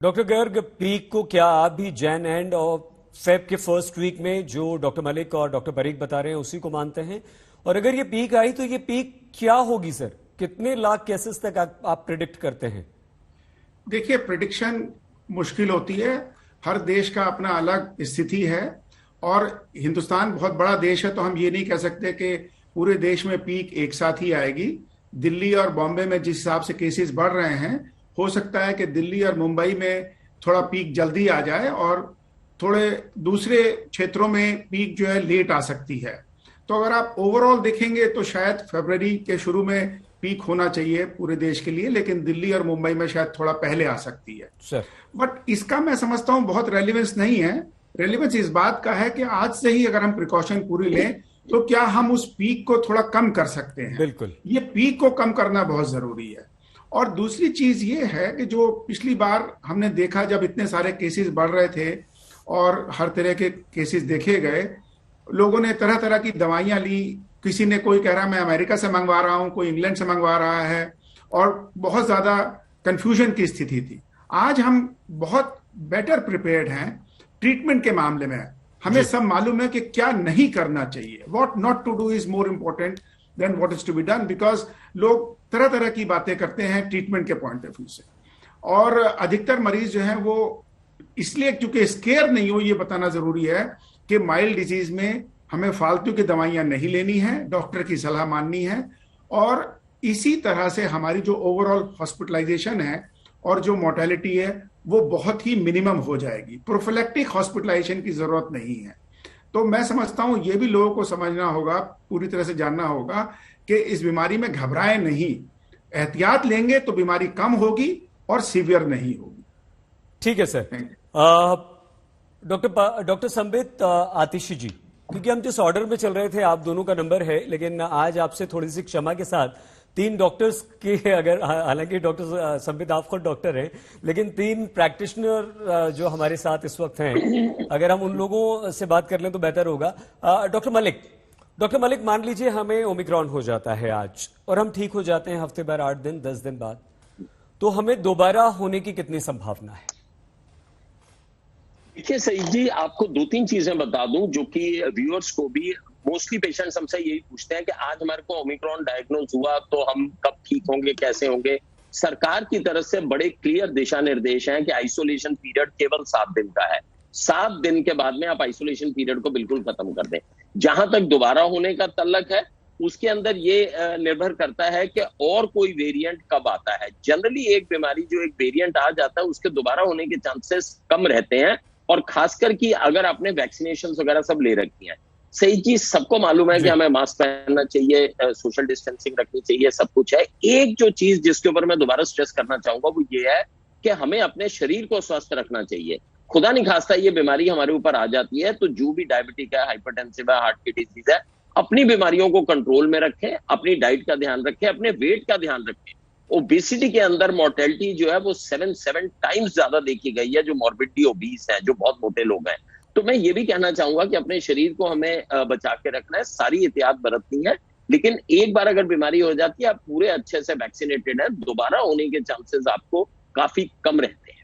Doctor Garg, peak को क्या आप भी जैन एंड और फेब के फर्स्ट वीक में जो डॉक्टर मलिक और डॉक्टर परीक बता रहे हैं उसी को मानते हैं? और अगर ये पीक आई तो ये पीक क्या होगी सर? कितने लाख केसेस तक आप प्रिडिक्ट करते हैं? देखिए, प्रिडिक्शन मुश्किल होती है। हर देश का अपना अलग स्थिति है और हिंदुस्तान बहुत बड़ा देश है, तो हम ये नहीं कह सकते कि पूरे देश में पीक एक साथ ही आएगी। दिल्ली और बॉम्बे में जिस हिसाब से केसेस बढ़ रहे हैं, हो सकता है कि दिल्ली और मुंबई में थोड़ा पीक जल्दी आ जाए और थोड़े दूसरे क्षेत्रों में पीक जो है लेट आ सकती है। तो अगर आप ओवरऑल देखेंगे तो शायद फरवरी के शुरू में पीक होना चाहिए पूरे देश के लिए, लेकिन दिल्ली और मुंबई में शायद थोड़ा पहले आ सकती है। सर, बट इसका मैं समझता हूं बहुत रेलिवेंस नहीं है। रेलिवेंस इस बात का है कि आज से ही अगर हम प्रिकॉशन पूरी लें तो क्या हम उस पीक को थोड़ा कम कर सकते हैं। बिल्कुल। ये पीक को कम करना बहुत जरूरी है। और दूसरी चीज ये है कि जो पिछली बार हमने देखा जब इतने सारे केसेस बढ़ रहे थे और हर तरह के केसेस देखे गए, लोगों ने तरह तरह की दवाइयां ली। किसी ने, कोई कह रहा मैं अमेरिका से मंगवा रहा हूं, कोई इंग्लैंड से मंगवा रहा है, और बहुत ज्यादा कंफ्यूजन की स्थिति थी। आज हम बहुत बेटर प्रिपेयर्ड हैं ट्रीटमेंट के मामले में। हमें सब मालूम है कि क्या नहीं करना चाहिए। What not to do is more important than what is to be done, because लोग तरह तरह की बातें करते हैं ट्रीटमेंट के पॉइंट ऑफ व्यू से। और अधिकतर मरीज जो है वो इसलिए, क्योंकि स्केयर नहीं हो, ये बताना जरूरी है कि माइल्ड डिजीज में हमें फालतू की दवाइयां नहीं लेनी है, डॉक्टर की सलाह माननी है। और इसी तरह से हमारी जो ओवरऑल हॉस्पिटलाइजेशन है और जो मोर्टेलिटी है वो बहुत ही मिनिमम हो जाएगी। प्रोफिलैक्टिक हॉस्पिटलाइजेशन की जरूरत नहीं है। तो मैं समझता हूं ये भी लोगों को समझना होगा, पूरी तरह से जानना होगा कि इस बीमारी में घबराएं नहीं। एहतियात लेंगे तो बीमारी कम होगी और सीवियर नहीं होगी। ठीक है सर। डॉक्टर संबित आतिशी जी, क्योंकि हम जिस ऑर्डर में चल रहे थे, आप दोनों का नंबर है, लेकिन आज आपसे थोड़ी सी क्षमा के साथ तीन डॉक्टर्स के, अगर हालांकि डॉक्टर संबित आप खुद डॉक्टर हैं, लेकिन तीन प्रैक्टिशनर जो हमारे साथ इस वक्त हैं, अगर हम उन लोगों से बात कर लें तो बेहतर होगा। डॉक्टर मलिक, मान लीजिए हमें ओमिक्रॉन हो जाता है आज और हम ठीक हो जाते हैं हफ्ते भर, 8 दिन, 10 दिन बाद, तो हमें दोबारा होने की कितनी संभावना है? देखिए सईद जी, आपको 2-3 चीजें बता दूं जो कि व्यूअर्स को भी, मोस्टली पेशेंट्स हमसे यही पूछते हैं कि आज हमारे को ओमिक्रॉन डायग्नोज हुआ तो हम कब ठीक होंगे, कैसे होंगे। सरकार की तरफ से बड़े क्लियर दिशा निर्देश हैं कि आइसोलेशन पीरियड केवल 7 दिन का है। 7 दिन के बाद में आप आइसोलेशन पीरियड को बिल्कुल खत्म कर दें। जहां तक दोबारा होने का तल्लक है, उसके अंदर ये निर्भर करता है कि और कोई वेरिएंट कब आता है। जनरली एक बीमारी जो एक वेरिएंट आ जाता है उसके दोबारा होने के चांसेस कम रहते हैं, और खासकर कि अगर आपने वैक्सीनेशन वगैरह सब ले रखी हैं। सही चीज सबको मालूम है कि हमें मास्क पहनना चाहिए, सोशल डिस्टेंसिंग रखनी चाहिए, सब कुछ है। एक जो चीज जिसके ऊपर मैं दोबारा स्ट्रेस करना चाहूंगा वो ये है कि हमें अपने शरीर को स्वस्थ रखना चाहिए। खुदा नहीं खास्ता ये बीमारी हमारे ऊपर आ जाती है तो जो भी डायबिटिक है, हाइपरटेंसिव है, हार्ट की डिजीज है, अपनी बीमारियों को कंट्रोल में रखें, अपनी डाइट का ध्यान रखें, अपने वेट का ध्यान रखें। ओबेसिटी के अंदर मोर्टेलिटी जो है वो 7 टाइम्स ज्यादा देखी गई है जो मॉर्बिडली ओबीस है, जो बहुत मोटे लोग हैं। तो मैं ये भी कहना चाहूंगा कि अपने शरीर को हमें बचा के रखना है, सारी एहतियात बरतनी है। लेकिन एक बार अगर बीमारी हो जाती है, आप पूरे अच्छे से वैक्सीनेटेड है, दोबारा होने के चांसेस आपको काफी कम रहते हैं।